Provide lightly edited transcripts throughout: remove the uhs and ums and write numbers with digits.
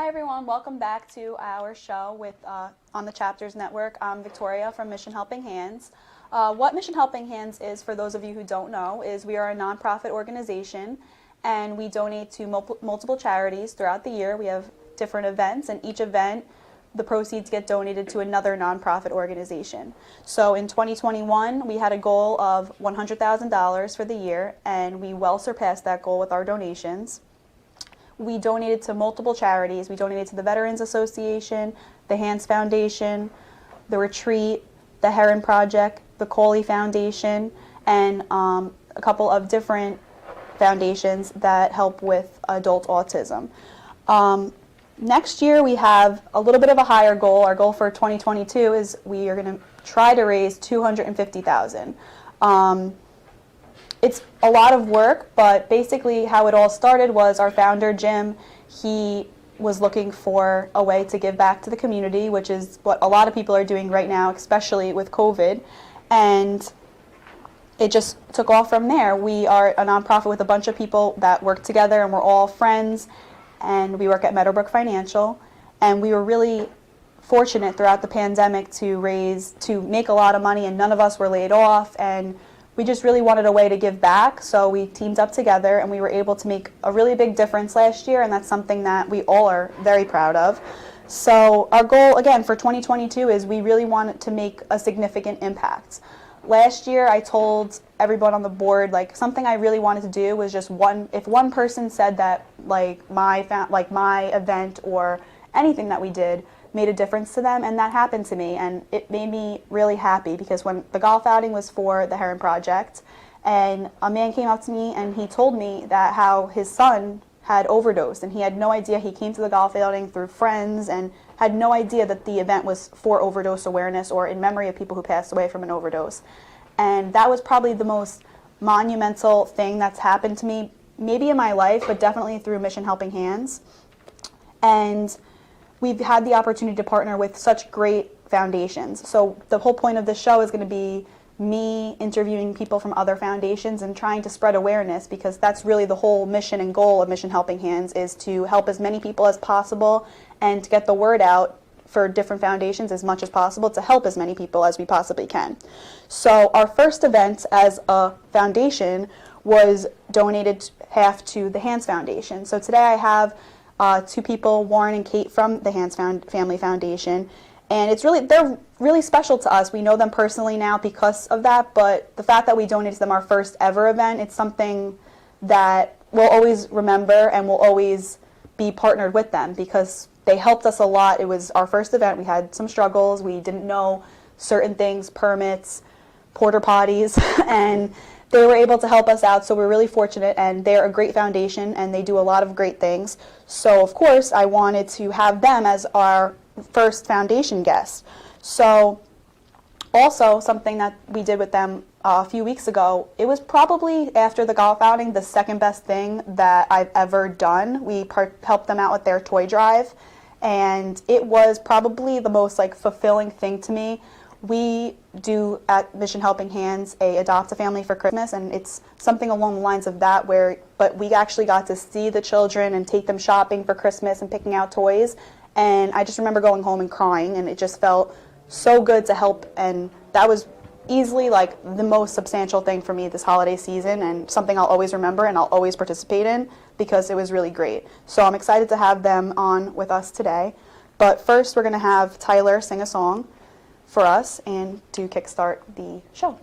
Hi everyone, welcome back to our show with on the Chapters Network. I'm Victoria from Mission Helping Hands. What Mission Helping Hands is, for those of you who don't know, is we are a nonprofit organization and we donate to multiple charities throughout the year. We have different events, and each event the proceeds get donated to another nonprofit organization. So in 2021 we had a goal of $100,000 for the year, and we well surpassed that goal with our donations. We donated to multiple charities. We donated to the Veterans Association, the Hands Foundation, the Retreat, the Heron Project, the Coley Foundation, and a couple of different foundations that help with adult autism. Next year we have a little bit of a higher goal. Our goal for 2022 is we are going to try to raise $250,000. It's a lot of work, but basically how it all started was our founder, Jim, he was looking for a way to give back to the community, which is what a lot of people are doing right now, especially with COVID, and it just took off from there. We are a nonprofit with a bunch of people that work together, and we're all friends, and we work at Meadowbrook Financial, and we were really fortunate throughout the pandemic to make a lot of money, and none of us were laid off, and we just really wanted a way to give back, so we teamed up together and we were able to make a really big difference last year, and that's something that we all are very proud of. So our goal, again, for 2022 is we really want to make a significant impact. Last year I told everyone on the board, like, something I really wanted to do was just if one person said that my event or anything that we did made a difference to them, and that happened to me, and it made me really happy, because when the golf outing was for the Heron Project, and a man came up to me and he told me that how his son had overdosed, and he had no idea. He came to the golf outing through friends and had no idea that the event was for overdose awareness or in memory of people who passed away from an overdose. And that was probably the most monumental thing that's happened to me, maybe in my life, but definitely through Mission Helping Hands. And we've had the opportunity to partner with such great foundations. So the whole point of this show is going to be me interviewing people from other foundations and trying to spread awareness, because that's really the whole mission and goal of Mission Helping Hands, is to help as many people as possible and to get the word out for different foundations as much as possible to help as many people as we possibly can. So our first event as a foundation was donated half to the Hands Foundation. So today I have two people, Warren and Kate from the Hands Family Foundation, and they're really special to us. We know them personally now because of that, but the fact that we donated to them our first ever event, it's something that we'll always remember, and we'll always be partnered with them because they helped us a lot. It was our first event. We had some struggles. We didn't know certain things, permits, porta potties, and they were able to help us out, so we're really fortunate, and they're a great foundation, and they do a lot of great things. So, of course, I wanted to have them as our first foundation guest. So, also, something that we did with them a few weeks ago, it was probably, after the golf outing, the second best thing that I've ever done. We helped them out with their toy drive, and it was probably the most fulfilling thing to me. We do at Mission Helping Hands adopt a family for Christmas, and it's something along the lines of that, but we actually got to see the children and take them shopping for Christmas and picking out toys, and I just remember going home and crying, and it just felt so good to help, and that was easily the most substantial thing for me this holiday season, and something I'll always remember and I'll always participate in because it was really great. So I'm excited to have them on with us today. But first we're going to have Tyler sing a song for us and to kickstart the show.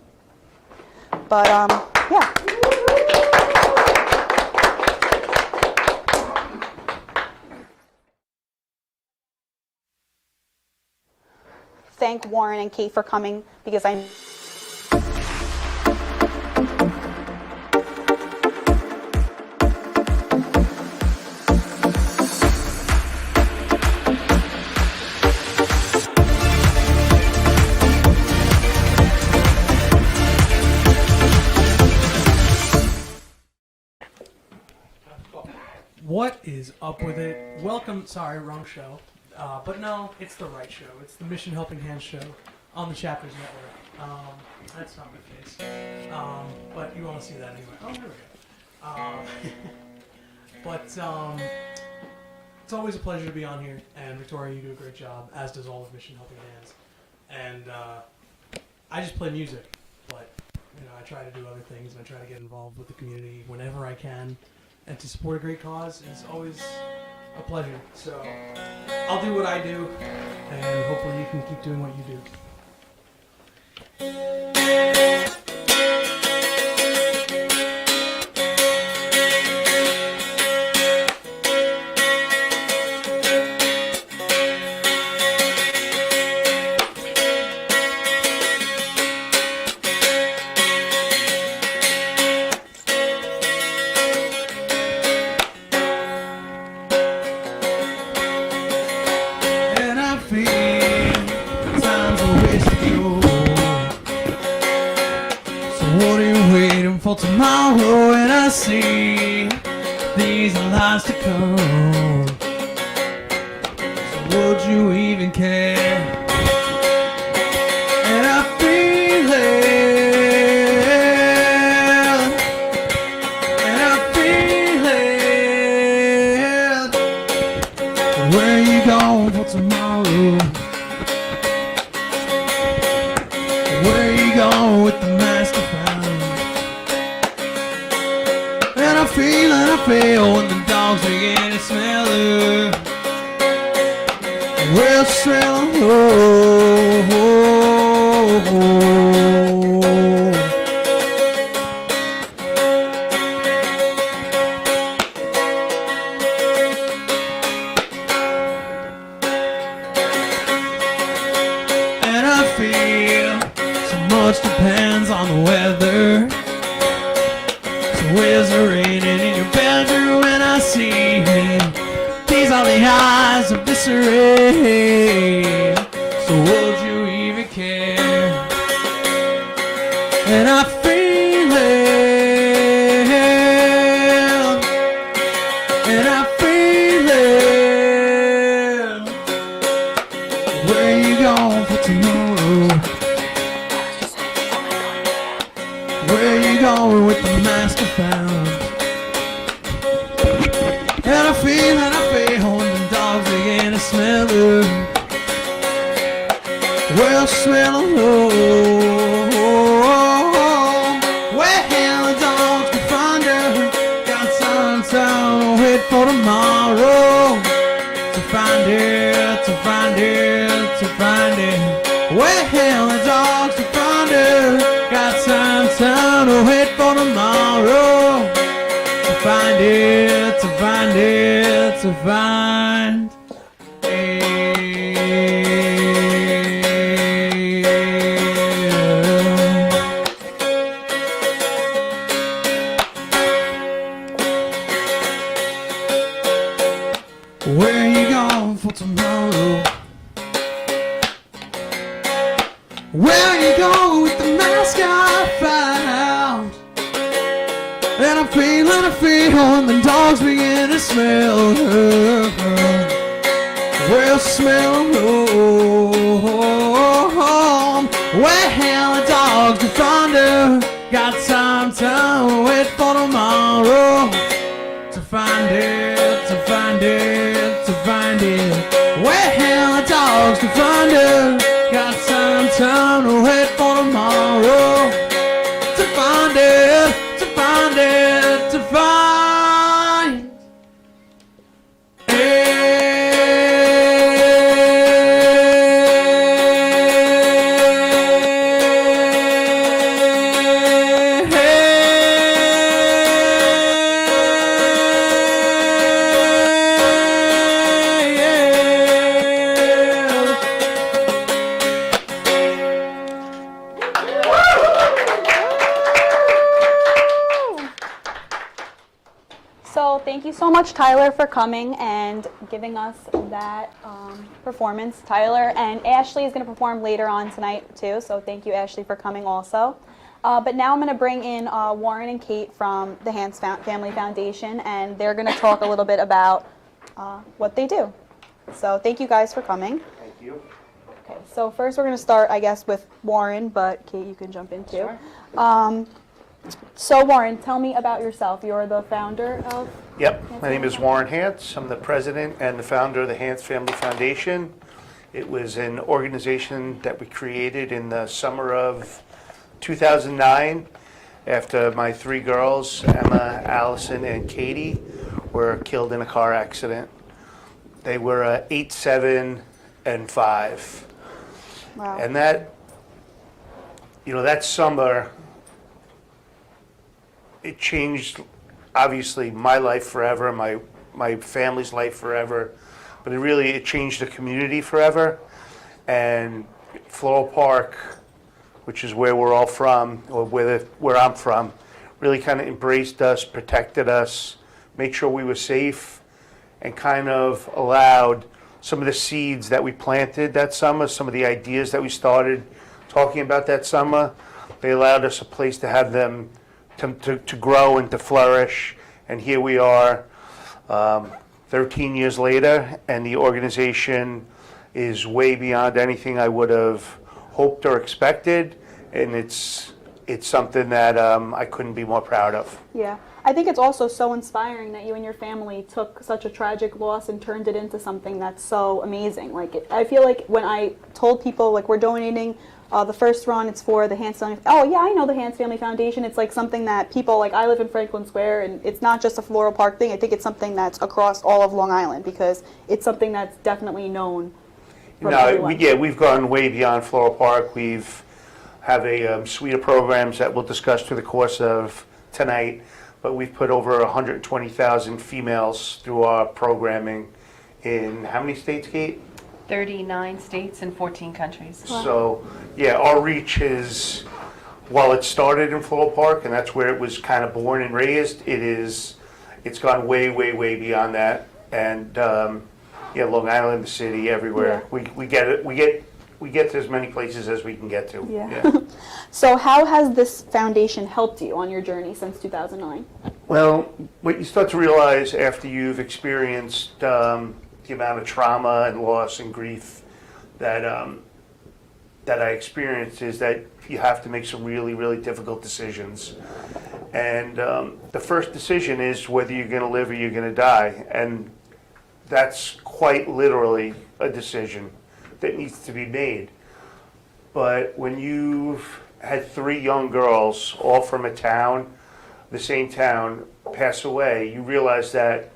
But yeah. Thank Warren and Kate for coming, because I What is up with it? Welcome, sorry, wrong show. But no, it's the right show. It's the Mission Helping Hands show on the Chapters Network. That's not my face. But you want to see that anyway. Oh, here we go. But it's always a pleasure to be on here. And Victoria, you do a great job, as does all of Mission Helping Hands. And I just play music, but I try to do other things, and I try to get involved with the community whenever I can. And to support a great cause is always a pleasure. So I'll do what I do, and hopefully you can keep doing what you do. For tomorrow, and I see these are lies to come. So would you even care? And I feel it, and I feel it. Where you going for tomorrow? Where you going with the master found? And I feel when the dogs begin to smell her. We'll smell And I feel so much depends on the weather. Where's the raining in your bedroom? And I see these are the eyes of disarray. So would you even care? And I feel it, and I feel it. Where you going for tomorrow? Where you going with the master found? And I feel when the dogs begin to smell her. Well, smell her. Well, the dogs can find her. Got some time to wait for tomorrow. To find it, to find it, to find it. Well, the dogs can find her. Got some time to wait for tomorrow. To find it, to find it, to find it. Where you going for tomorrow? Where you go with the mask I found? And I feel when the dogs begin to smell her. Well, smell her. Well, the dogs can find her. Got time to wait for tomorrow. To find it, to find it, to find it. Well, the dogs can find her. Got some time to wait for tomorrow. To find it, to find it, to find So thank you so much, Tyler, for coming and giving us that performance. Tyler and Ashley is going to perform later on tonight too, so thank you, Ashley, for coming also. But now I'm going to bring in Warren and Kate from the Hans Family Foundation, and they're going to talk a little bit about what they do. So thank you guys for coming. Thank you. Okay, so first we're going to start, I guess, with Warren, but Kate, you can jump in too. Sure. So Warren, tell me about yourself. You're the founder of... Yep, my name is Warren Hance. I'm the president and the founder of the Hance Family Foundation. It was an organization that we created in the summer of 2009 after my three girls, Emma, Allison, and Katie, were killed in a car accident. They were 8, 7, and 5. Wow. And that summer, it changed, obviously, my life forever, my family's life forever, but it changed the community forever. And Floral Park, which is where we're all from, or where I'm from, really kind of embraced us, protected us, made sure we were safe, and kind of allowed some of the seeds that we planted that summer, some of the ideas that we started talking about that summer, they allowed us a place to have them to grow and to flourish. And here we are 13 years later, and the organization is way beyond anything I would have hoped or expected, and it's something that I couldn't be more proud of. Yeah. I think it's also so inspiring that you and your family took such a tragic loss and turned it into something that's so amazing. I feel like when I told people, we're donating the first run, it's for the Hance Family. Oh, yeah, I know the Hance Family Foundation. It's something that people, I live in Franklin Square, and it's not just a Floral Park thing. I think it's something that's across all of Long Island, because it's something that's definitely known from everyone. We've gone way beyond Floral Park. We've have a suite of programs that we'll discuss through the course of tonight, but we've put over 120,000 females through our programming in how many states, Kate? 39 states and 14 countries. Wow. So, our reach is, while it started in Floral Park, and that's where it was kind of born and raised, it's gone way, way, way beyond that. And Long Island, the city, everywhere. Yeah. We get to as many places as we can get to. Yeah. So how has this foundation helped you on your journey since 2009? Well, what you start to realize after you've experienced the amount of trauma and loss and grief that I experienced is that you have to make some really, really difficult decisions. And the first decision is whether you're going to live or you're going to die. And that's quite literally a decision that needs to be made. But when you've had 3 young girls, all from the same town, pass away, you realize that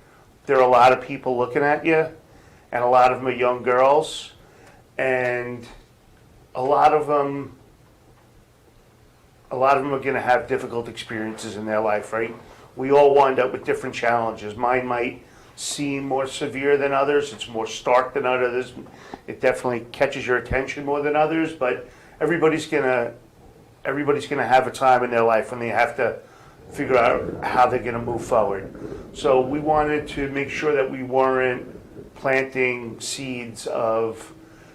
there are a lot of people looking at you, and a lot of them are young girls, and a lot of them are going to have difficult experiences in their life, right? We all wind up with different challenges. Mine might seem more severe than others. It's more stark than others. It definitely catches your attention more than others, but everybody's gonna have a time in their life when they have to figure out how they're gonna move forward. So we wanted to make sure that we weren't planting seeds of,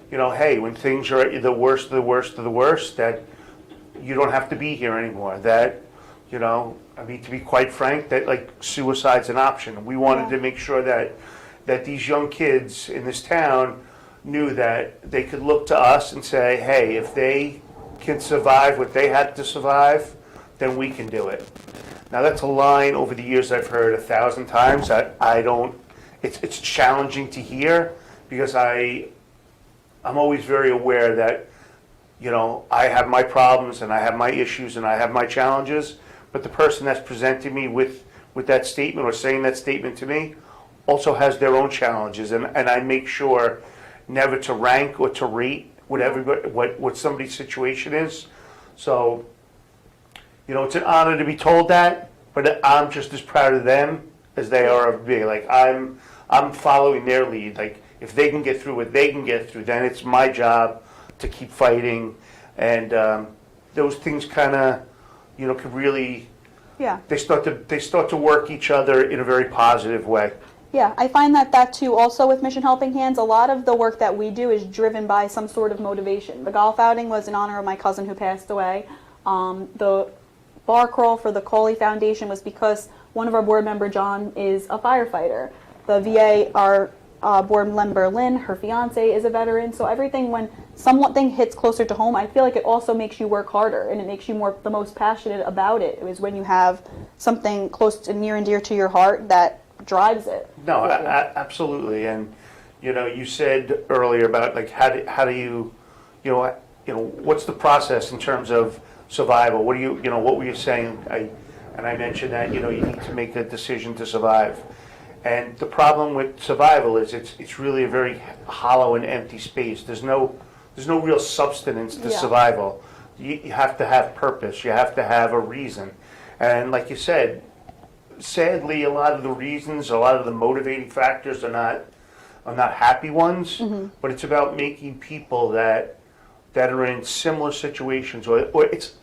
hey, when things are at the worst of the worst of the worst, that you don't have to be here anymore. That, to be quite frank, that suicide's an option. We wanted to make sure that these young kids in this town knew that they could look to us and say, hey, if they can survive what they had to survive, then we can do it. Now that's a line over the years I've heard 1,000 times. It's challenging to hear, because I'm always very aware that, I have my problems and I have my issues and I have my challenges, but the person that's presenting me with that statement or saying that statement to me also has their own challenges, and I make sure never to rank or to rate what somebody's situation is. So, it's an honor to be told that, but I'm just as proud of them as they are of me. I'm following their lead. If they can get through what they can get through, then it's my job to keep fighting. And those things kind of, could really, they start to work each other in a very positive way. Yeah, I find that too. Also with Mission Helping Hands, a lot of the work that we do is driven by some sort of motivation. The golf outing was in honor of my cousin who passed away. The bar crawl for the Coley Foundation was because one of our board member, John, is a firefighter. The VA, our board member Lynn, her fiance is a veteran. So everything, when something hits closer to home, I feel like it also makes you work harder and it makes you the most passionate about it. It was when you have something close to near and dear to your heart that drives it. No, absolutely. And you said earlier about like how do you, what's the process in terms of survival? What what were you saying? I mentioned that you need to make a decision to survive. And the problem with survival is it's really a very hollow and empty space. There's no real substance to survival. You have to have purpose. You have to have a reason. And like you said, sadly, a lot of the reasons, a lot of the motivating factors are not happy ones. But it's about making people that are in similar situations, or it's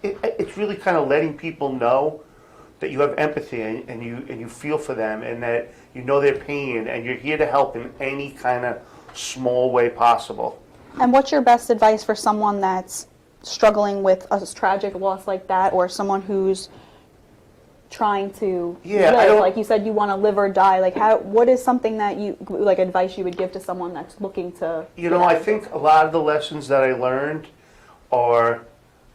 really kind of letting people know that you have empathy and you feel for them, and that you know their pain, and you're here to help in any kind of small way possible. And what's your best advice for someone that's struggling with a tragic loss like that, or someone who's trying to live? Like you said, you want to live or die. Like what is something that advice you would give to someone that's looking to? I think a lot of the lessons that I learned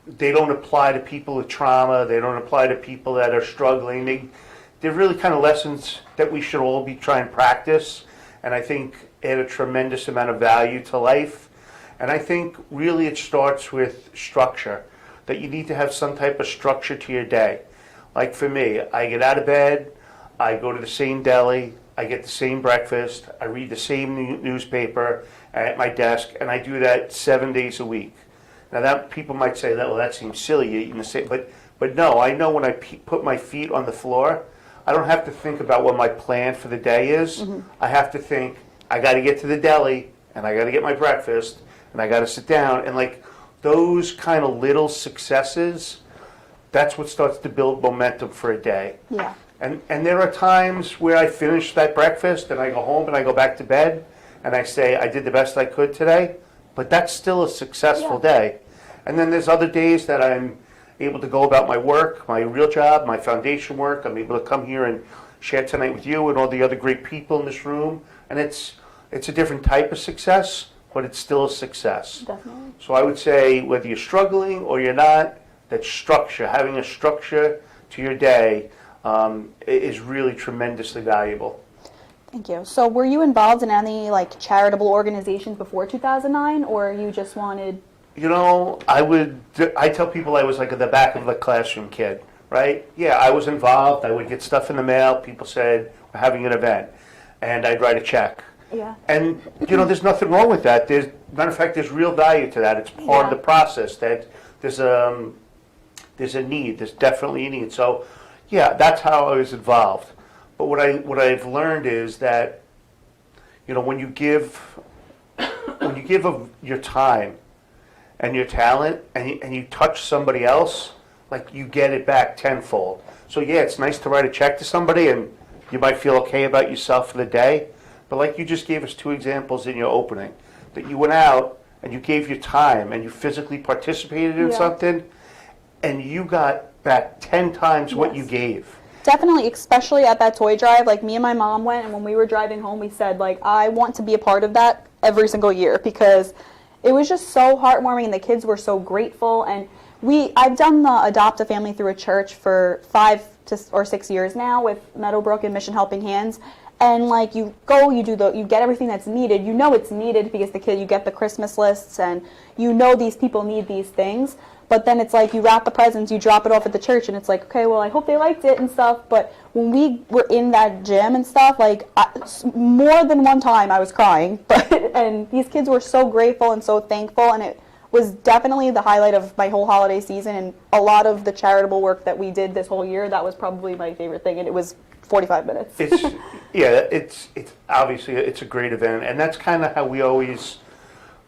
they don't apply to people with trauma. They don't apply to people that are struggling. They're really kind of lessons that we should all be trying to practice, and I think add a tremendous amount of value to life. And I think really it starts with structure, that you need to have some type of structure to your day. Like for me, I get out of bed, I go to the same deli, I get the same breakfast, I read the same newspaper at my desk, and I do that 7 days a week. Now that people might say that seems silly, you're eating the same, but no, I know when I put my feet on the floor, I don't have to think about what my plan for the day is. I have to think, I got to get to the deli, and I got to get my breakfast, and I got to sit down, and like those kind of little successes, that's what starts to build momentum for a day. Yeah. And there are times where I finish that breakfast and I go home and I go back to bed and I say, I did the best I could today, but that's still a successful day. And then there's other days that I'm able to go about my work, my real job, my foundation work. I'm able to come here and share tonight with you and all the other great people in this room. And it's a different type of success, but it's still a success. Definitely. So I would say whether you're struggling or you're not, that structure, having a structure to your day is really tremendously valuable. Thank you. So were you involved in any charitable organizations before 2009, or you just wanted? I tell people I was like at the back of the classroom kid, right? Yeah, I was involved. I would get stuff in the mail. People said, we're having an event, and I'd write a check. Yeah. And, there's nothing wrong with that. Matter of fact, there's real value to that. It's part of the process. That there's a need. There's definitely a need. So, yeah, that's how I was involved. But what I've learned is that, when you give of your time and your talent and you touch somebody else, you get it back tenfold. So yeah, it's nice to write a check to somebody and you might feel okay about yourself for the day. But you just gave us two examples in your opening, that you went out and you gave your time and you physically participated in something, and you got back 10 times what you gave. Definitely, especially at that toy drive. Me and my mom went, and when we were driving home, we said, I want to be a part of that every single year, because it was just so heartwarming, and the kids were so grateful. And I've done the Adopt a Family Through a Church for 5 or 6 years now with Meadowbrook and Mission Helping Hands. And you go, you get everything that's needed. It's needed because you get the Christmas lists, and these people need these things. But then it's you wrap the presents, you drop it off at the church, and it's okay, well, I hope they liked it and stuff. But when we were in that gym and stuff, more than one time I was crying. And these kids were so grateful and so thankful, and it was definitely the highlight of my whole holiday season. And a lot of the charitable work that we did this whole year, that was probably my favorite thing, and it was 45 minutes. It's obviously it's a great event, and that's kind of how we always.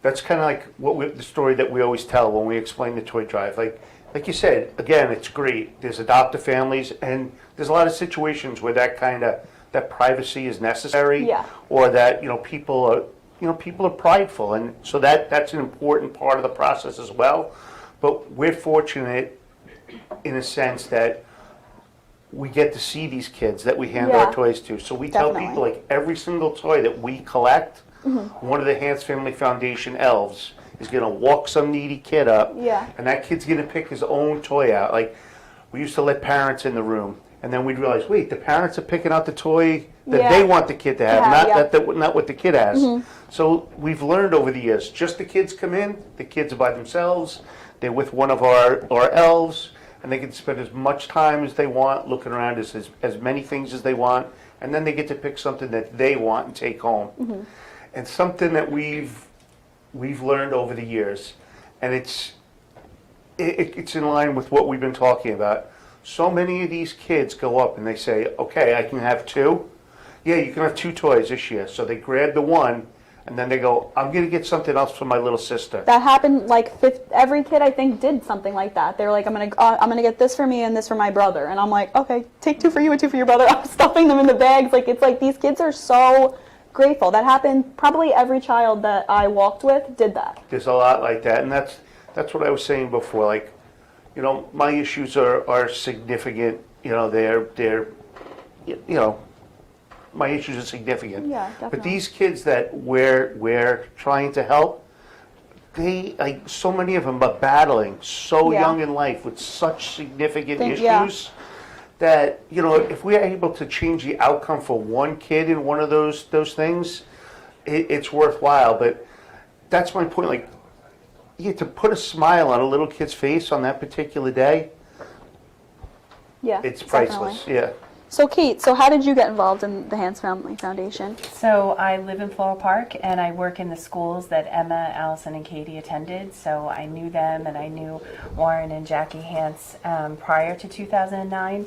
That's kind of the story that we always tell when we explain the toy drive. Like you said, again, it's great. There's adoptive families, and there's a lot of situations where that privacy is necessary, or that people are prideful, and so that's an important part of the process as well. But we're fortunate in a sense that we get to see these kids that we hand Yeah. our toys to. So we tell Definitely. people, like, every single toy that we collect, one of the Hans Family Foundation elves is going to walk some needy kid up, Yeah. and that kid's going to pick his own toy out. Like, we used to let parents in the room, and then we'd realize, wait, the parents are picking out the toy that Yeah. they want the kid to have, Yeah, not what the kid has. So we've learned over the years, just the kids come in, the kids are by themselves, they're with one of our elves, and they can spend as much time as they want looking around as many things as they want, and then they get to pick something that they want and take home. And something that we've learned over the years, and it's in line with what we've been talking about. So many of these kids go up and they say, okay, I can have two. Yeah, you can have two toys this year. So they grab the one, and then they go, I'm going to get something else for my little sister. That happened like every kid I think did something like that. They were like, I'm gonna get this for me and this for my brother, and I'm like, okay, take two for you and two for your brother. I'm stuffing them in the bags. Like, it's like these kids are so grateful. That happened. Probably every child that I walked with did that. There's a lot like that, and that's what I was saying before. Like, you know, my issues are significant. You know, they're you know, my issues are significant. Yeah, But definitely. these kids that we're trying to help, they, like, so many of them are battling so Yeah. young in life with such significant Yeah. issues that, you know, if we're able to change the outcome for one kid in one of those things, it's worthwhile. But that's my point. Like, yeah, to put a smile on a little kid's face on that particular day, Yeah, it's definitely. priceless. Yeah. So Kate, so how did you get involved in the Hans Family Foundation? So I live in Floral Park, and I work in the schools that Emma, Allison, and Katie attended. So I knew them, and I knew Warren and Jackie Hance prior to 2009.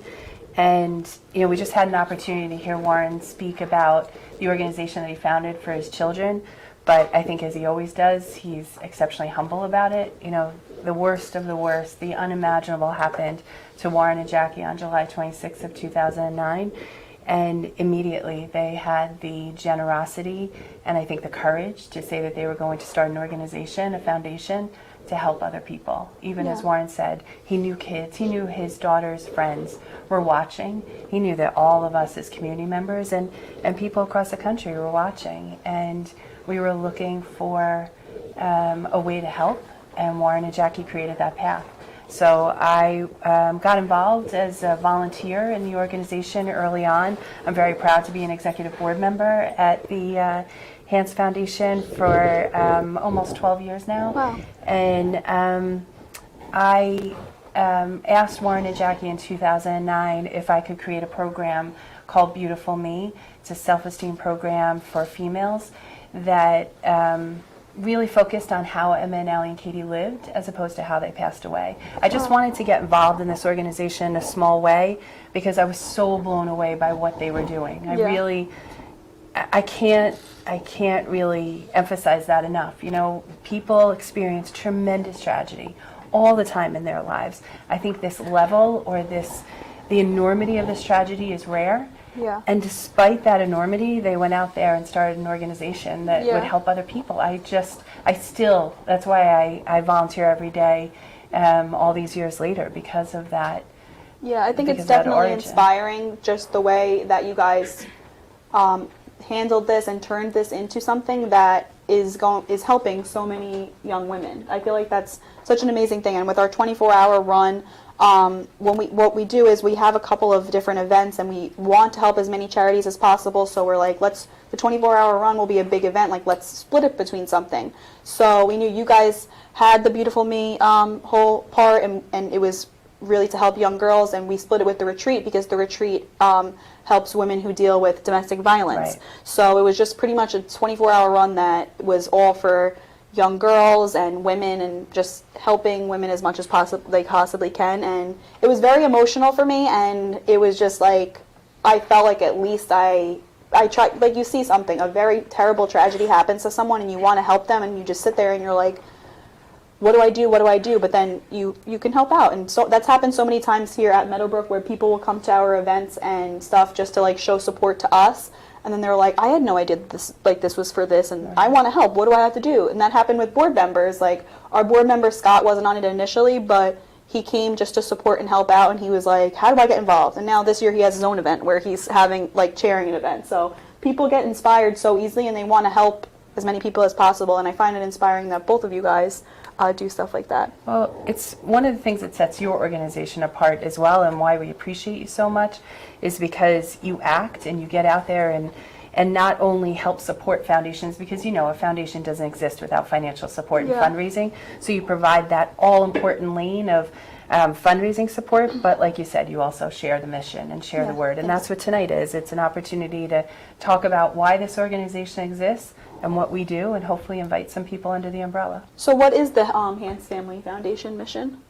And, you know, we just had an opportunity to hear Warren speak about the organization that he founded for his children. But I think, as he always does, he's exceptionally humble about it. You know, the worst of the worst, the unimaginable happened to Warren and Jackie on July 26th of 2009. And immediately they had the generosity and I think the courage to say that they were going to start an organization, a foundation, to help other people. Even as Yeah. Warren said, he knew kids, he knew his daughter's friends were watching. He knew that all of us as community members and people across the country were watching. And we were looking for a way to help, and Warren and Jackie created that path. So I got involved as a volunteer in the organization early on. I'm very proud to be an executive board member at the Hans Foundation for almost 12 years now. Wow. And I asked Warren and Jackie in 2009 if I could create a program called Beautiful Me. It's a self-esteem program for females that really focused on how Emma and Allie and Katie lived as opposed to how they passed away. I just wanted to get involved in this organization in a small way because I was so blown away by what they were doing. I can't really emphasize that enough. You know, people experience tremendous tragedy all the time in their lives. I think this level or the enormity of this tragedy is rare. Yeah. And despite that enormity, they went out there and started an organization that Yeah. would help other people. That's why I volunteer every day all these years later because of that. Yeah, I think Because it's of that definitely origin. inspiring, just the way that you guys handled this and turned this into something that is helping so many young women. I feel like that's such an amazing thing. And with our 24-hour run, what we do is we have a couple of different events, and we want to help as many charities as possible. So we're like, the 24-hour run will be a big event. Like, let's split it between something. So we knew you guys had the Beautiful Me whole part, and it was really to help young girls, and we split it with the retreat because the retreat helps women who deal with domestic violence. Right. So it was just pretty much a 24-hour run that was all for young girls and women, and just helping women as much as they possibly can. And it was very emotional for me, and it was just like, I felt like at least I tried. Like, you see something, a very terrible tragedy happens to someone, and you want to help them, and you just sit there and you're like, what do I do? What do I do? But then you can help out. And so that's happened so many times here at Meadowbrook, where people will come to our events and stuff just to, like, show support to us. And then they're like, I had no idea this was for this, and I want to help. What do I have to do? And that happened with board members. Like, our board member Scott wasn't on it initially, but he came just to support and help out, and he was like, how do I get involved? And now this year he has his own event where he's having, like, chairing an event. So people get inspired so easily, and they want to help as many people as possible, and I find it inspiring that both of you guys do stuff like that. Well, it's one of the things that sets your organization apart as well, and why we appreciate you so much is because you act and you get out there and not only help support foundations, because you know a foundation doesn't exist without financial support and fundraising, so you provide that all-important lane of fundraising support, but like you said, you also share the mission and share the word, and that's what tonight is. It's an opportunity to talk about why this organization exists and what we do, and hopefully invite some people under the umbrella. So what is the Hans Family Foundation mission?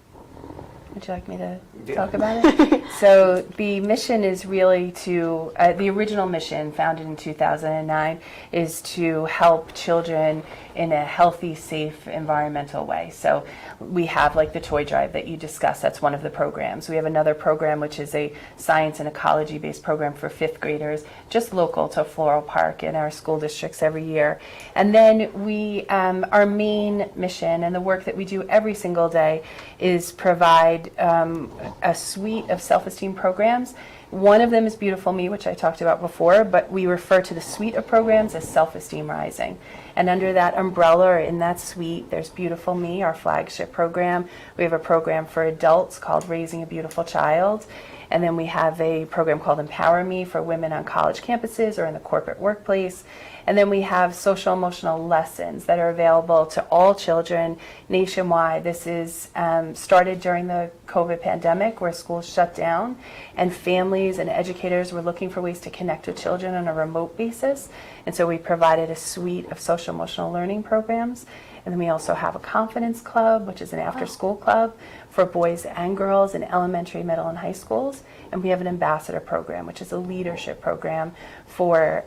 Would you like me to talk about it? So the mission is really to, the original mission founded in 2009 is to help children in a healthy, safe, environmental way. So we have like the toy drive that you discussed, that's one of the programs. We have another program which is a science and ecology based program for 5th graders, just local to Floral Park in our school districts every year. And then we, our main mission and the work that we do every single day is provide a suite of self-esteem programs. One of them is Beautiful Me, which I talked about before, but we refer to the suite of programs as Self-Esteem Rising. And under that umbrella, or in that suite, there's Beautiful Me, our flagship program. We have a program for adults called Raising a Beautiful Child. And then we have a program called Empower Me for women on college campuses or in the corporate workplace. And then we have social emotional lessons that are available to all children nationwide. This is started during the COVID pandemic where schools shut down and families and educators were looking for ways to connect with children on a remote basis. And so we provided a suite of social emotional learning programs. And then we also have a confidence club, which is an after-school club for boys and girls in elementary, middle, and high schools. And we have an ambassador program, which is a leadership program for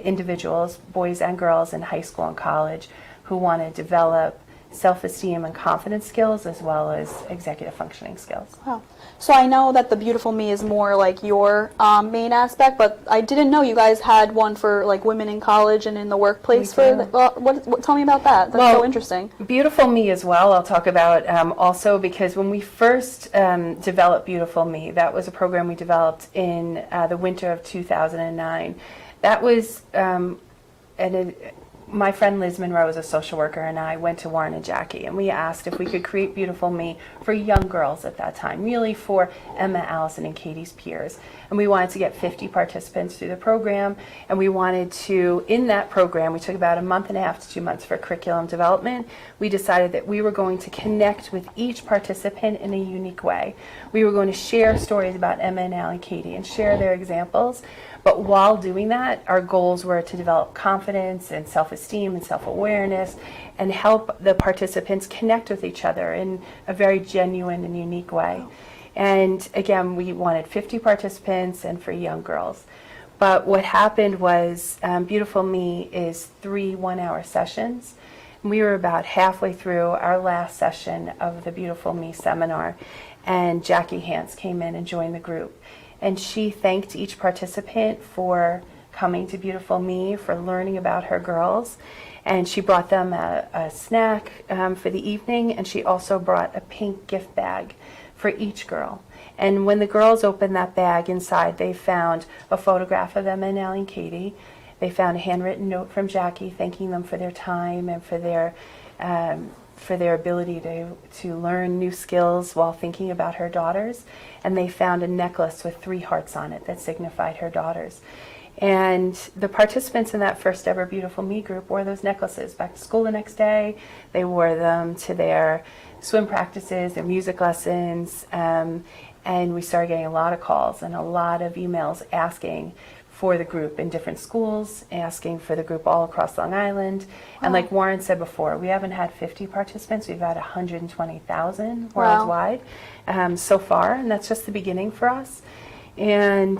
individuals, boys and girls in high school and college, who want to develop self-esteem and confidence skills as well as executive functioning skills. Wow. So I know that the Beautiful Me is more like your main aspect, but I didn't know you guys had one for like women in college and in the workplace. We do. Tell me about that. That's so interesting. Beautiful Me as well, I'll talk about also, because when we first developed Beautiful Me, that was a program we developed in the winter of 2009. That was my friend Liz Monroe is a social worker, and I went to Warren and Jackie, and we asked if we could create Beautiful Me for young girls at that time, really for Emma, Allison, and Katie's peers. And we wanted to get 50 participants through the program, and we wanted to, in that program, we took about a month and a half to 2 months for curriculum development. We decided that we were going to connect with each participant in a unique way. We were going to share stories about Emma and Al and Katie and share their examples. But while doing that, our goals were to develop confidence and self-esteem and self-awareness and help the participants connect with each other in a very genuine and unique way. And again, we wanted 50 participants and for young girls. But what happened was Beautiful Me is 3 one-hour sessions. We were about halfway through our last session of the Beautiful Me seminar, and Jackie Hance came in and joined the group. And she thanked each participant for coming to Beautiful Me, for learning about her girls. And she brought them a snack for the evening, and she also brought a pink gift bag for each girl. And when the girls opened that bag, inside they found a photograph of Emma and Al and Katie. They found a handwritten note from Jackie thanking them for their time and for their ability to learn new skills while thinking about her daughters. And they found a necklace with 3 hearts on it that signified her daughters. And the participants in that first ever Beautiful Me group wore those necklaces back to school the next day. They wore them to their swim practices, their music lessons, and we started getting a lot of calls and a lot of emails asking for the group in different schools, asking for the group all across Long Island. And like Warren said before, we haven't had 50 participants, we've had 120,000 worldwide so far, and that's just the beginning for us. And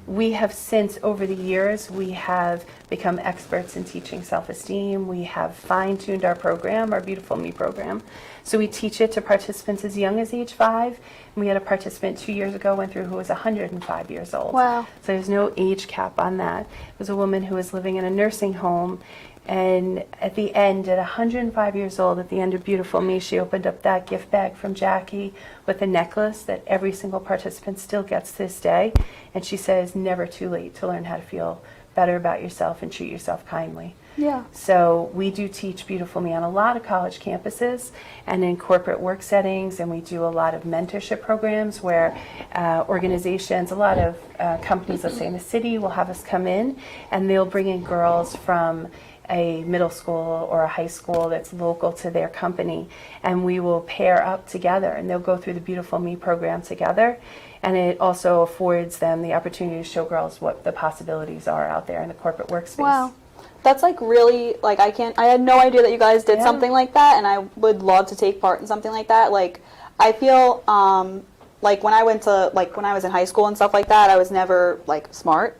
we have since, over the years, we have become experts in teaching self-esteem. We have fine-tuned our program, our Beautiful Me program. So we teach it to participants as young as age 5. And we had a participant 2 years ago went through who was 105 years old. Wow. So there's no age cap on that. It was a woman who was living in a nursing home, And at the end, at 105 years old, at the end of Beautiful Me, she opened up that gift bag from Jackie with a necklace that every single participant still gets to this day. And she says, never too late to learn how to feel better about yourself and treat yourself kindly. Yeah. So we do teach Beautiful Me on a lot of college campuses and in corporate work settings, and we do a lot of mentorship programs where organizations, a lot of companies, let's say in the city, will have us come in, and they'll bring in girls from a middle school or a high school that's local to their company, and we will pair up together, and they'll go through the Beautiful Me program together. And it also affords them the opportunity to show girls what the possibilities are out there in the corporate workspace. Wow. That's like really, like I had no idea that you guys did Yeah. something like that, and I would love to take part in something like that. Like, I feel, like when I was in high school and stuff like that, I was never like smart,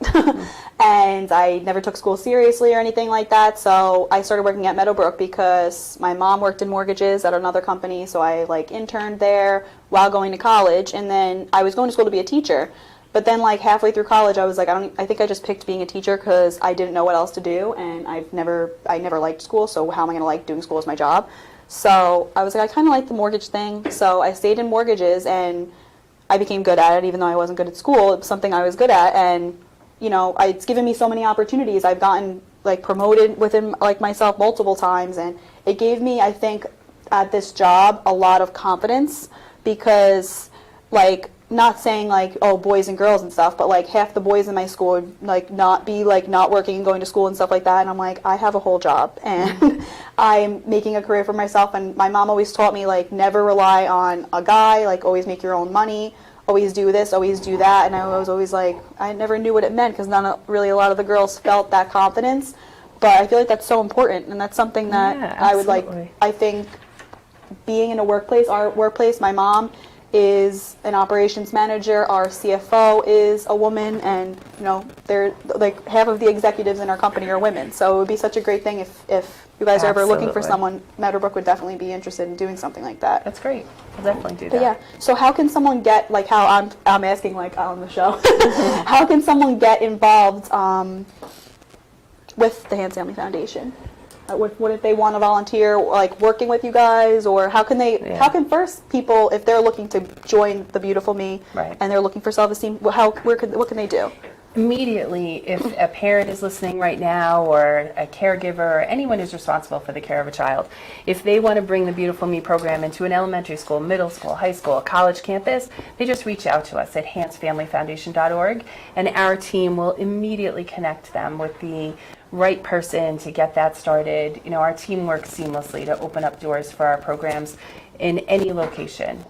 and I never took school seriously or anything like that. So I started working at Meadowbrook because my mom worked in mortgages at another company, so I like interned there while going to college, and then I was going to school to be a teacher. But then, like halfway through college, I was like, I think I just picked being a teacher because I didn't know what else to do, and I never liked school. So how am I going to like doing school as my job? So I was like, I kind of like the mortgage thing. So I stayed in mortgages, and I became good at it, even though I wasn't good at school. It was something I was good at, and you know, it's given me so many opportunities. I've gotten like promoted within like myself multiple times, and it gave me, I think, at this job a lot of confidence because, like, not saying like, oh, boys and girls and stuff, but like half the boys in my school would like not be like not working and going to school and stuff like that, and I'm like, I have a whole job and I'm making a career for myself. And my mom always taught me like never rely on a guy, like always make your own money, always do this, always do that. And I was always like, I never knew what it meant because really a lot of the girls felt that confidence, but I feel like that's so important, and that's something that Yeah, I would like. absolutely. I think being in a workplace, our workplace, my mom is an operations manager, our CFO is a woman, and you know, they're like half of the executives in our company are women. So it would be such a great thing if you guys are ever looking for Absolutely. someone. Meadowbrook would definitely be interested in doing something like that. That's great. We'll definitely do But that. yeah, so how can someone get, like how I'm asking like on the show, how can someone get involved with the Hans Family Foundation? What if they want to volunteer, like working with you guys, or how can they? Yeah. How can first people, if they're looking to join the Beautiful Me, Right. and they're looking for self-esteem, what can they do? Immediately, if a parent is listening right now, or a caregiver, or anyone who's responsible for the care of a child, if they want to bring the Beautiful Me program into an elementary school, middle school, high school, college campus, they just reach out to us at hansfamilyfoundation.org, and our team will immediately connect them with the right person to get that started. You know, our team works seamlessly to open up doors for our programs in any location.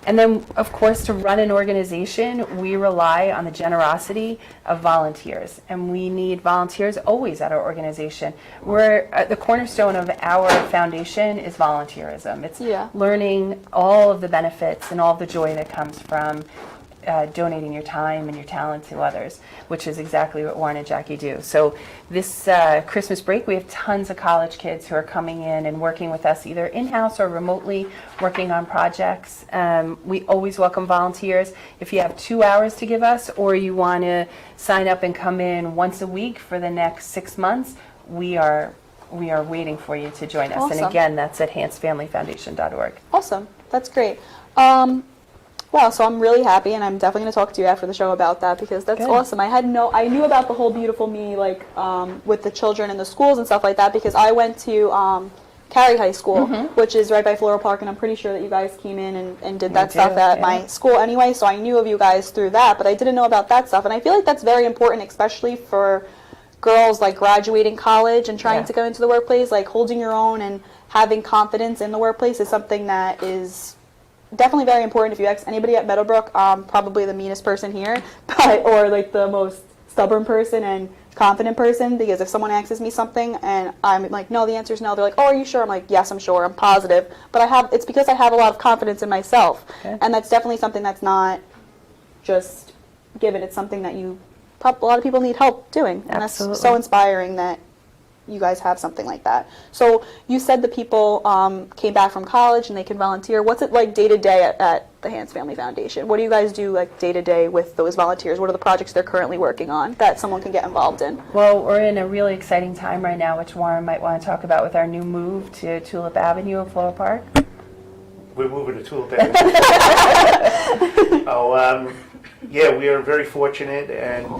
And then, of course, to run an organization, we rely on the generosity of volunteers, and we need volunteers always at our organization. The cornerstone of our foundation is volunteerism. It's Yeah. learning all of the benefits and all of the joy that comes from donating your time and your talent to others, which is exactly what Warren and Jackie do. So this Christmas break, we have tons of college kids who are coming in and working with us either in-house or remotely working on projects. We always welcome volunteers. If you have 2 hours to give us, or you want to sign up and come in once a week for the next 6 months, we are waiting for you to join us. Awesome. And again, that's at hansfamilyfoundation.org. Awesome, that's great. Wow, so I'm really happy, and I'm definitely going to talk to you after the show about that because that's Good. awesome. I knew about the whole Beautiful Me, like with the children in the schools and stuff like that, because I went to Cary High School, which is right by Floral Park, and I'm pretty sure that you guys came in and did that stuff at my school anyway, so I knew of you guys through that, but I didn't know about that stuff, and I feel like that's very important, especially for girls like graduating college and trying Yeah. to go into the workplace. Like holding your own and having confidence in the workplace is something that is definitely very important. If you ask anybody at Meadowbrook, probably the meanest person here, or like the most stubborn person and confident person, because if someone asks me something and I'm like, no, the answer is no, they're like, oh, are you sure? I'm like, yes, I'm sure, I'm positive, but it's because I have a lot of confidence in myself. Okay. And that's definitely something that's not just given. It's something that a lot of people need help doing, and Absolutely. that's so inspiring that you guys have something like that. So you said the people came back from college and they can volunteer. What's it like day to day at the Hans Family Foundation? What do you guys do like day to day with those volunteers? What are the projects they're currently working on that someone can get involved in? Well, we're in a really exciting time right now, which Warren might want to talk about with our new move to Tulip Avenue in Floral Park. We're moving to Tulip Avenue. Yeah, we are very fortunate, and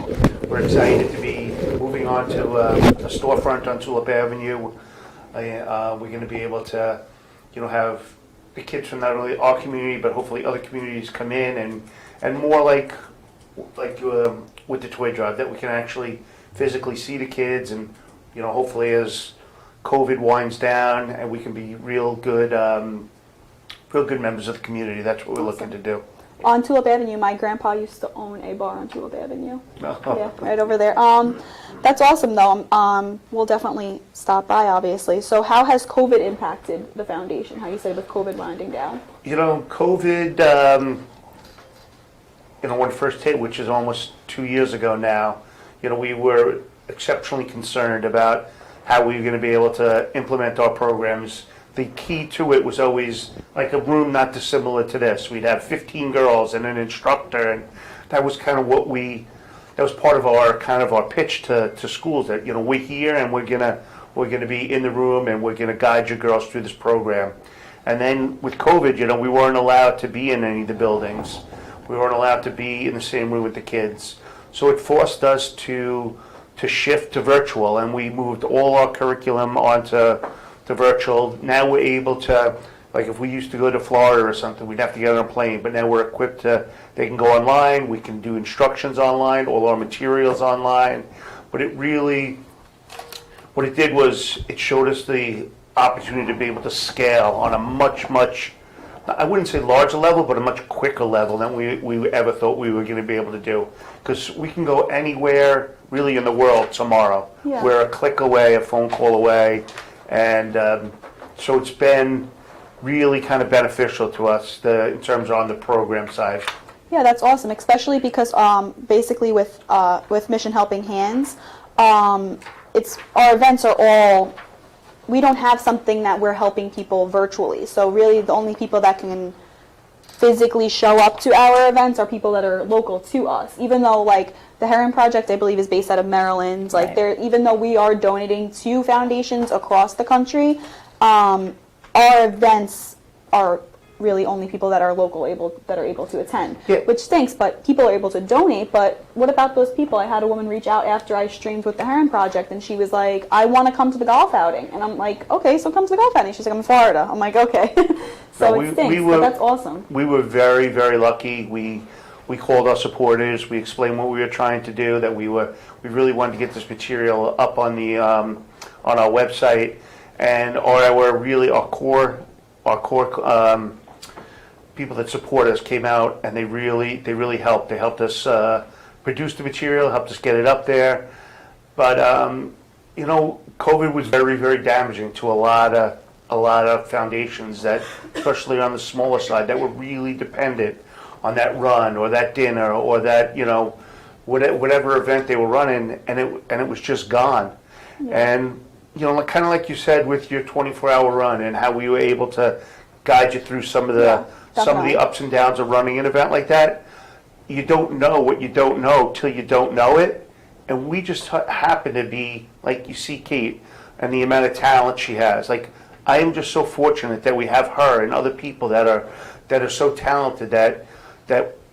we're excited to be moving on to a storefront on Tulip Avenue. We're going to be able to, have the kids from not only our community, but hopefully other communities come in, and more like with the toy drive, that we can actually physically see the kids, and hopefully as COVID winds down, and we can be real good members of the community. That's what we're looking to do. On Tulip Avenue, my grandpa used to own a bar on Tulip Avenue. Oh. Yeah, right over there. That's awesome, though. We'll definitely stop by, obviously. So how has COVID impacted the foundation? How you say with COVID winding down? COVID, when it first hit, which is almost 2 years ago now, we were exceptionally concerned about how we were going to be able to implement our programs. The key to it was always like a room not dissimilar to this. We'd have 15 girls and an instructor, and that was kind of that was part of our pitch to schools, that we're here and we're gonna be in the room and we're gonna guide your girls through this program. And then with COVID, we weren't allowed to be in any of the buildings. We weren't allowed to be in the same room with the kids. So it forced us to shift to virtual, and we moved all our curriculum onto virtual. Now we're able to, like if we used to go to Florida or something, we'd have to get on a plane, but now we're equipped they can go online, we can do instructions online, all our materials online. But what it did was it showed us the opportunity to be able to scale on a much, I wouldn't say larger level, but a much quicker level than we ever thought we were going to be able to do. Because we can go anywhere really in the world tomorrow. Yeah. We're a click away, a phone call away. And so it's been really kind of beneficial to us in terms of on the program side. Yeah, that's awesome, especially because basically with Mission Helping Hands, our events are all, we don't have something that we're helping people virtually. So really the only people that can physically show up to our events are people that are local to us. Even though like the Heron Project, I believe, is based out of Maryland. Like Right. even though we are donating to foundations across the country, our events are really only people that are that are able to attend, Yeah. which stinks. But people are able to donate. But what about those people? I had a woman reach out after I streamed with the Heron Project, and she was like, "I want to come to the golf outing," and I'm like, "Okay, so come to the golf outing." She's like, "I'm in Florida." I'm like, "Okay." So No, it stinks, but that's awesome. We were very, very lucky. We called our supporters. We explained what we were trying to do. That we really wanted to get this material up on the on our website, and our core people that support us came out, and they really helped. They helped us produce the material, helped us get it up there. But COVID was very, very damaging to a lot of foundations that, especially on the smaller side, that were really dependent on that run or that dinner or that whatever event they were running, and it was just gone. Yeah. And kind of like you said with your 24-hour run and how we were able to guide you through some of the ups and downs of running an event like that. You don't know what you don't know till you don't know it. And we just happen to be, like you see Kate and the amount of talent she has. Like, I am just so fortunate that we have her and other people that are so talented that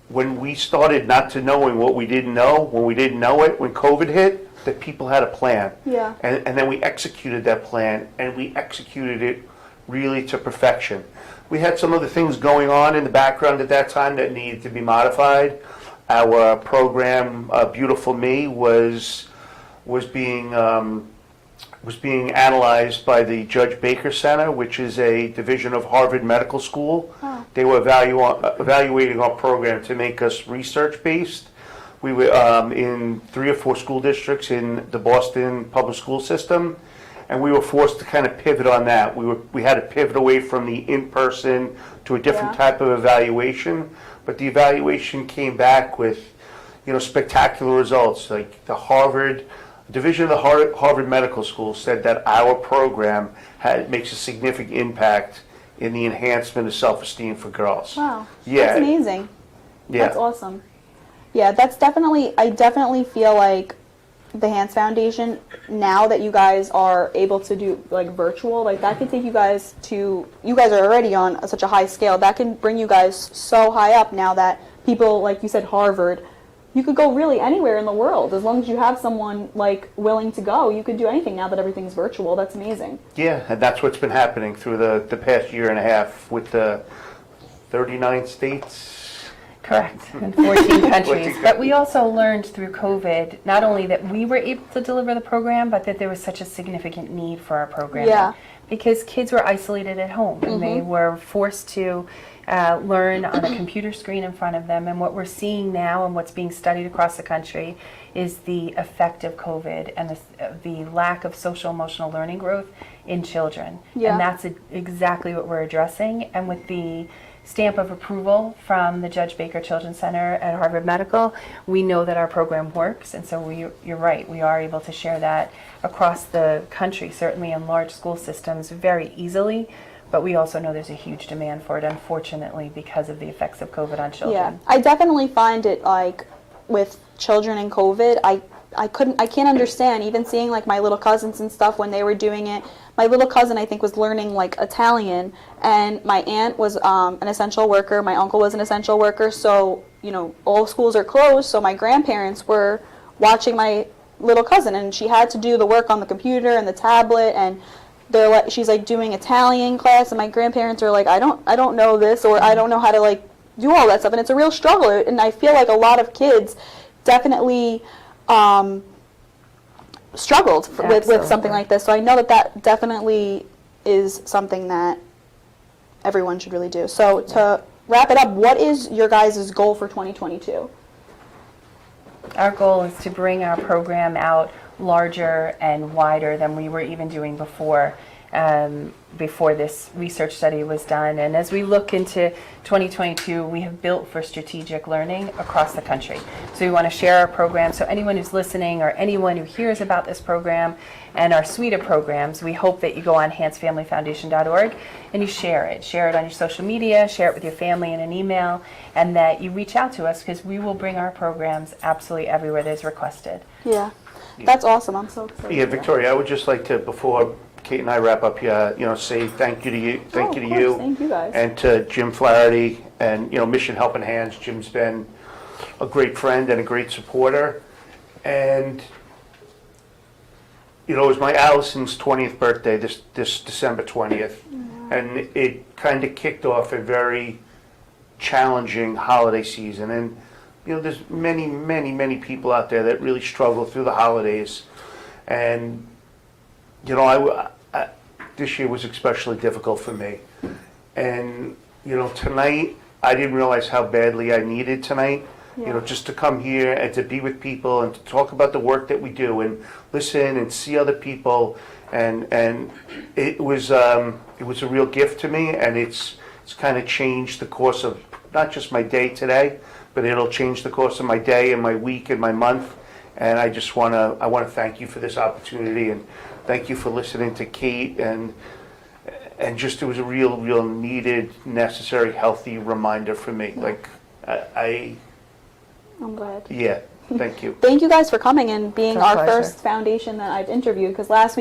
when we started not to knowing what we didn't know, when we didn't know it, when COVID hit, that people had a plan. Yeah. And then we executed that plan, and we executed it really to perfection. We had some other things going on in the background at that time that needed to be modified. Our program, Beautiful Me, was being analyzed by the Judge Baker Center, which is a division of Harvard Medical School. Oh. They were evaluating our program to make us research-based. We were in 3 or 4 school districts in the Boston public school system, and we were forced to kind of pivot on that. We had to pivot away from the in-person to a different type of evaluation, but the evaluation came back with spectacular results. Like the Harvard division of the Harvard Medical School said that our program makes a significant impact in the enhancement of self-esteem for girls. Wow. Yeah. That's amazing. Yeah. That's awesome. Yeah, I definitely feel like the Hans Foundation, now that you guys are able to do like virtual, like that can take you guys are already on such a high scale, that can bring you guys so high up now that people, like you said, Harvard, you could go really anywhere in the world. As long as you have someone like willing to go, you could do anything now that everything's virtual. That's amazing. Yeah, and that's what's been happening through the past year and a half with the 39 states. Correct, in 14 countries. But we also learned through COVID, not only that we were able to deliver the program, but that there was such a significant need for our program. Yeah. Because kids were isolated at home, and they were forced to learn on a computer screen in front of them. And what we're seeing now and what's being studied across the country is the effect of COVID and the lack of social emotional learning growth in children. Yeah. And that's exactly what we're addressing. And with the stamp of approval from the Judge Baker Children's Center at Harvard Medical, we know that our program works, and so you're right, we are able to share that across the country, certainly in large school systems, very easily, but we also know there's a huge demand for it, unfortunately, because of the effects of COVID on children. Yeah, I definitely find it like with children and COVID, I can't understand, even seeing like my little cousins and stuff when they were doing it. My little cousin, I think, was learning like Italian, and my aunt was an essential worker. My uncle was an essential worker, so all schools are closed. So my grandparents were watching my little cousin, and she had to do the work on the computer and the tablet, and she's like doing Italian class, and my grandparents are like, I don't know this, or I don't know how to like do all that stuff, and it's a real struggle. And I feel like a lot of kids definitely struggled with something like this. So I know that definitely is something that everyone should really do. So to wrap it up, what is your guys' goal for 2022? Our goal is to bring our program out larger and wider than we were even doing before this research study was done. And as we look into 2022, we have built for strategic learning across the country. So we want to share our program. So anyone who's listening or anyone who hears about this program and our suite of programs, we hope that you go on hansfamilyfoundation.org and you share it. Share it on your social media, share it with your family in an email, and that you reach out to us, because we will bring our programs absolutely everywhere that is requested. Yeah, that's awesome. I'm so excited. Yeah, Victoria, I would just like to, before Kate and I wrap up here, say thank you to you, Thank you guys. and to Jim Flaherty and Mission Helping Hands. Jim's been a great friend and a great supporter, and it was my Allison's 20th birthday this December 20th, and it kind of kicked off a very challenging holiday season. And there's many people out there that really struggle through the holidays, and this year was especially difficult for me. And, tonight, I didn't realize how badly I needed tonight, just to come here and to be with people and to talk about the work that we do and listen and see other people. And it was a real gift to me, and it's kind of changed the course of not just my day today, but it'll change the course of my day and my week and my month. And I just want to thank you for this opportunity, and thank you for listening to Kate, and just it was a real needed, necessary, healthy reminder for me. Like I'm glad. Yeah, thank you. Thank you guys for coming and being It's our our pleasure. first foundation that I've interviewed, because last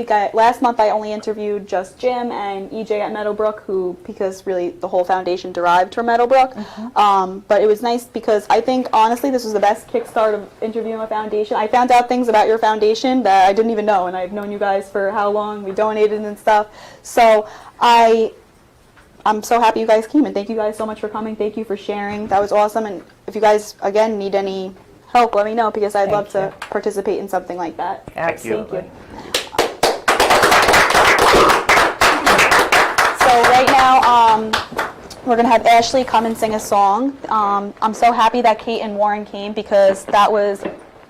month I only interviewed just Jim and EJ at Meadowbrook, because really the whole foundation derived from Meadowbrook. But it was nice because I think honestly this was the best kickstart of interviewing a foundation. I found out things about your foundation that I didn't even know, and I've known you guys for how long, we donated and stuff. So I'm so happy you guys came, and thank you guys so much for coming. Thank you for sharing. That was awesome. And if you guys, again, need any help, let me know, because I'd love to participate in something like that. Absolutely. Thank you. So right now, we're going to have Ashley come and sing a song. I'm so happy that Kate and Warren came, because that was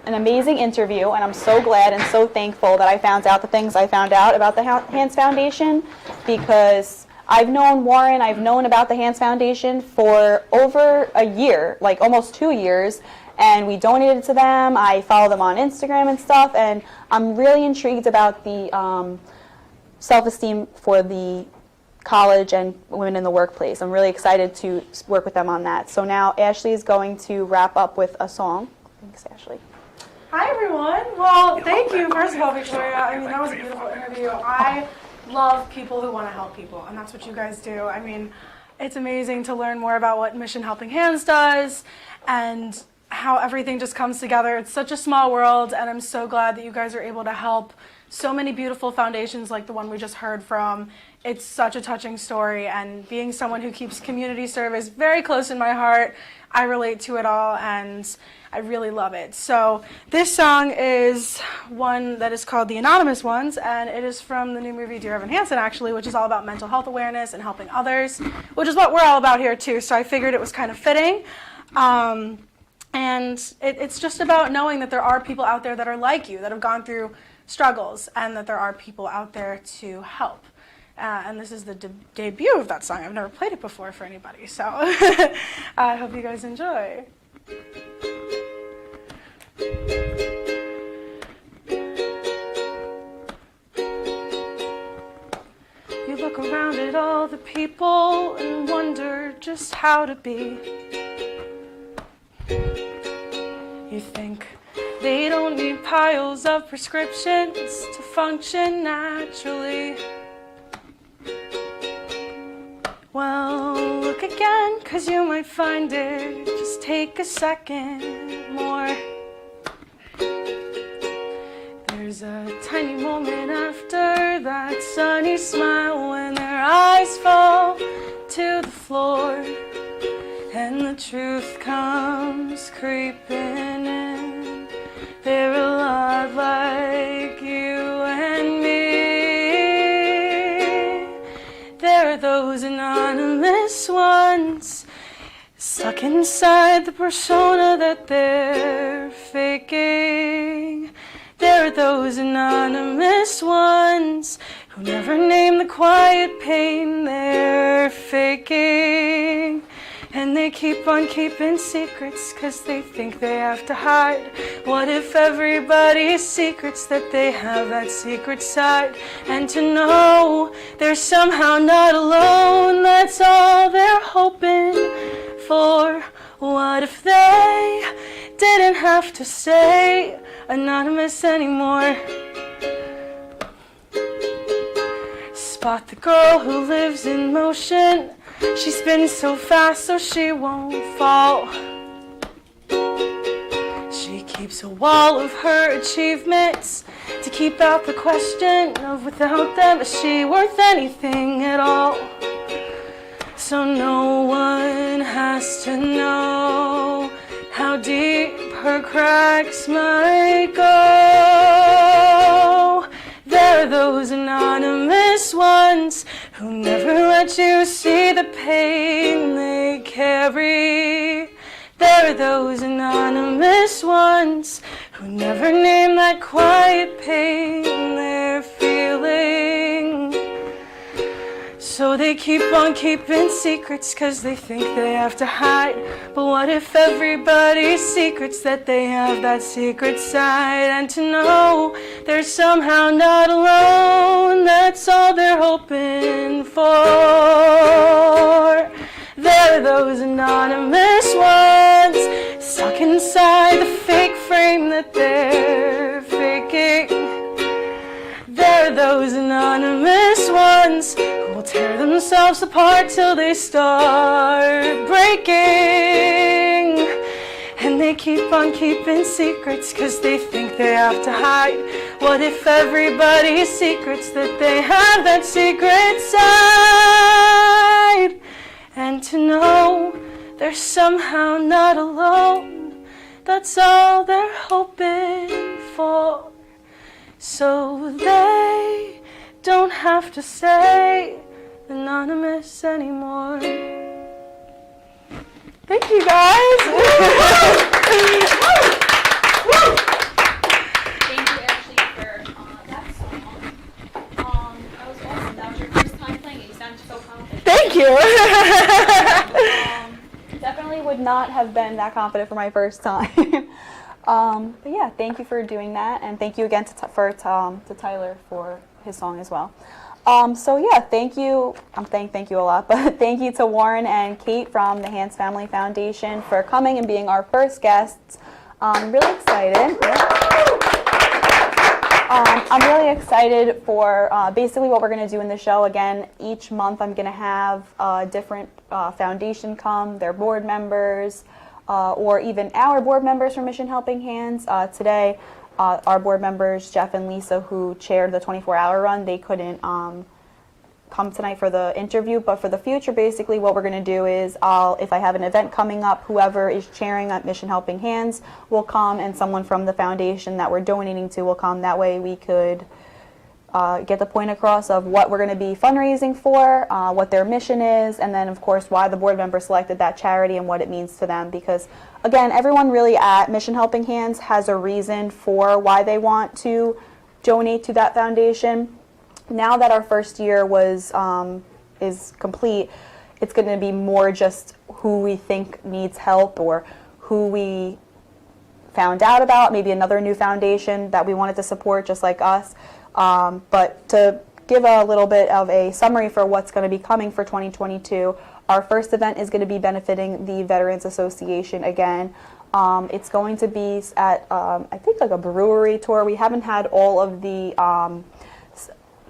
an amazing interview, and I'm so glad and so thankful that I found out the things I found out about the Hans Foundation, because I've known Warren, I've known about the Hans Foundation for over a year, like almost 2 years, and we donated to them. I follow them on Instagram and stuff, and I'm really intrigued about the self-esteem for the college and women in the workplace. I'm really excited to work with them on that. So now Ashley is going to wrap up with a song. Thanks, Ashley. Hi, everyone. Well, thank you, first of all, Victoria. I mean, that was a beautiful interview. I love people who want to help people, and that's what you guys do. I mean, it's amazing to learn more about what Mission Helping Hands does and how everything just comes together. It's such a small world, and I'm so glad that you guys are able to help so many beautiful foundations like the one we just heard from. It's such a touching story, and being someone who keeps community service very close in my heart, I relate to it all, and I really love it. So this song is one that is called The Anonymous Ones, and it is from the new movie Dear Evan Hansen, actually, which is all about mental health awareness and helping others, which is what we're all about here, too. So I figured it was kind of fitting. And it's just about knowing that there are people out there that are like you, that have gone through struggles, and that there are people out there to help. And this is the debut of that song. I've never played it before for anybody, so I hope you guys enjoy. You look around at all the people and wonder just how to be. You think they don't need piles of prescriptions to function naturally. Well, look again, 'cause you might find it. Just take a second more. There's a tiny moment after that sunny smile when their eyes fall to the floor and the truth comes creeping in. They're a lot like you and me. There are those anonymous ones stuck inside the persona that they're faking. There are those anonymous ones who never name the quiet pain they're faking. And they keep on keeping secrets 'cause they think they have to hide. What if everybody's secrets that they have that secret side? And to know they're somehow not alone, that's all they're hoping for. What if they didn't have to stay anonymous anymore? Spot the girl who lives in motion. She spins so fast so she won't fall. She keeps a wall of her achievements to keep out the question of without them is she worth anything at all. So no one has to know how deep her cracks might go. There are those anonymous ones who never let you see the pain they carry. There are those anonymous ones who never name that quiet pain they're feeling. So they keep on keeping secrets 'cause they think they have to hide. But what if everybody's secrets that they have that secret side? And to know they're somehow not alone, that's all they're hoping for. There are those anonymous ones stuck inside the fake frame that they're faking. There are those anonymous ones who will tear themselves apart till they start breaking. And they keep on keeping secrets 'cause they think they have to hide. What if everybody's secrets that they have that secret side? And to know they're somehow not alone, that's all they're hoping for. So they don't have to stay anonymous anymore. Thank you, guys. Thank you, Ashley, for that song. That was awesome. That was your first time playing it. You sounded so confident. Thank you. Definitely would not have been that confident for my first time. But yeah, thank you for doing that, and thank you again to Tyler for his song as well. So yeah, thank you. I'm saying thank you a lot, but thank you to Warren and Kate from the Hans Family Foundation for coming and being our first guests. I'm really excited. I'm really excited for basically what we're going to do in the show. Again, each month I'm going to have a different foundation come, their board members, or even our board members from Mission Helping Hands. Today, our board members, Jeff and Lisa, who chaired the 24-hour run, they couldn't come tonight for the interview, but for the future, basically what we're going to do is if I have an event coming up, whoever is chairing at Mission Helping Hands will come, and someone from the foundation that we're donating to will come. That way we could get the point across of what we're going to be fundraising for, what their mission is, and then of course why the board member selected that charity and what it means to them. Because again, everyone really at Mission Helping Hands has a reason for why they want to donate to that foundation. Now that our first year is complete, it's going to be more just who we think needs help or who we found out about, maybe another new foundation that we wanted to support just like us. But to give a little bit of a summary for what's going to be coming for 2022, our first event is going to be benefiting the Veterans Association again. It's going to be at, I think, like a brewery tour. We haven't had all of the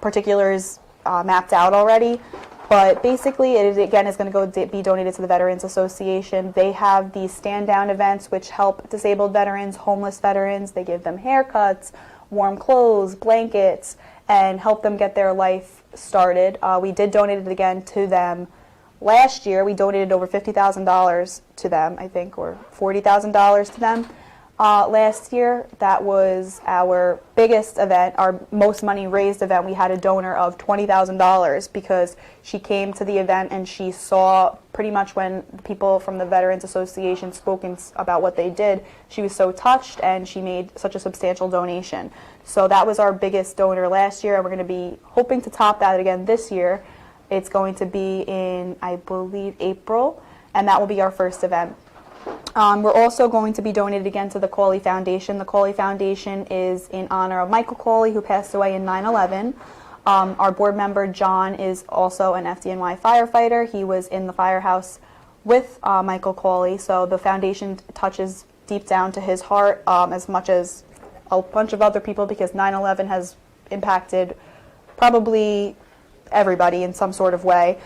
particulars mapped out already, but basically it again is going to be donated to the Veterans Association. They have these stand-down events which help disabled veterans, homeless veterans. They give them haircuts, warm clothes, blankets, and help them get their life started. We did donate it again to them last year. We donated over $50,000 to them, I think, or $40,000 to them. Last year, that was our biggest event, our most money raised event. We had a donor of $20,000 because she came to the event and she saw pretty much when the people from the Veterans Association spoke about what they did, she was so touched and she made such a substantial donation. So that was our biggest donor last year, and we're going to be hoping to top that again this year. It's going to be in, I believe, April, and that will be our first event. We're also going to be donated again to the Cawley Foundation. The Cawley Foundation is in honor of Michael Cawley, who passed away in 9/11. Our board member, John, is also an FDNY firefighter. He was in the firehouse with Michael Cawley, so the foundation touches deep down to his heart as much as a bunch of other people, because 9/11 has impacted probably everybody in some sort of way.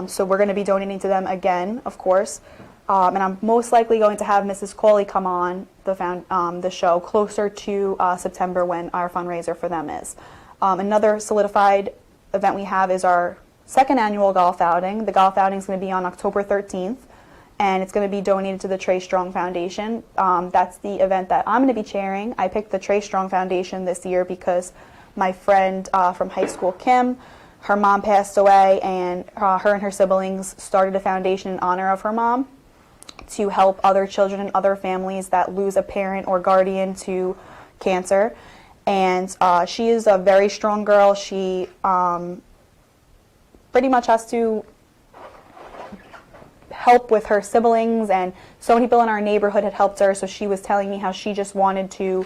So we're going to be donating to them again, of course. And I'm most likely going to have Mrs. Cawley come on the show closer to September when our fundraiser for them is. Another solidified event we have is our second annual golf outing. The golf outing is going to be on October 13th, and it's going to be donated to the Trey Strong Foundation. That's the event that I'm going to be chairing. I picked the Trey Strong Foundation this year because my friend from high school, Kim, her mom passed away, and her and her siblings started a foundation in honor of her mom to help other children and other families that lose a parent or guardian to cancer. And she is a very strong girl. She pretty much has to help with her siblings, and so many people in our neighborhood had helped her, so she was telling me how she just wanted to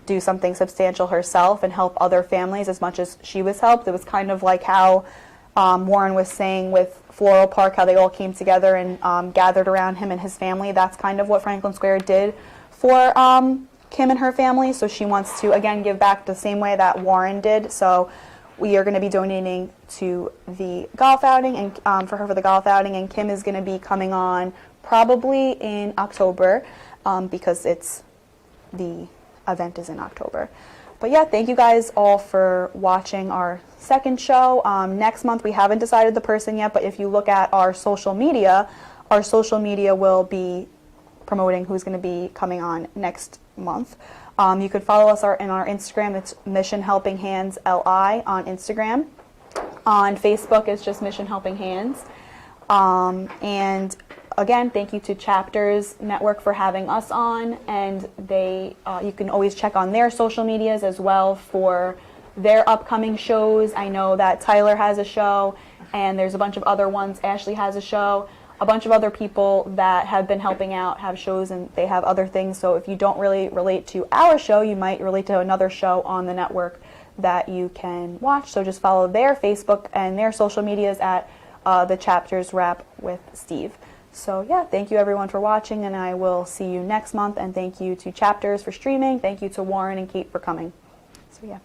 do something substantial herself and help other families as much as she was helped. It was kind of like how Warren was saying with Floral Park, how they all came together and gathered around him and his family. That's kind of what Franklin Square did for Kim and her family. So she wants to, again, give back the same way that Warren did. So we are going to be donating to the golf outing, and for the golf outing, and Kim is going to be coming on probably in October because the event is in October. But yeah, thank you guys all for watching our second show. Next month, we haven't decided the person yet, but if you look at our social media will be promoting who's going to be coming on next month. You could follow us in our Instagram. It's Mission Helping Hands LI on Instagram. On Facebook, it's just Mission Helping Hands. And again, thank you to Chapters Network for having us on, and you can always check on their social medias as well for their upcoming shows. I know that Tyler has a show, and there's a bunch of other ones. Ashley has a show. a bunch of other people that have been helping out have shows, and they have other things. So if you don't really relate to our show, you might relate to another show on the network that you can watch. So just follow their Facebook and their social medias at the Chapters Wrap with Steve. So yeah, thank you everyone for watching, and I will see you next month. And thank you to Chapters for streaming. Thank you to Warren and Kate for coming. So yeah.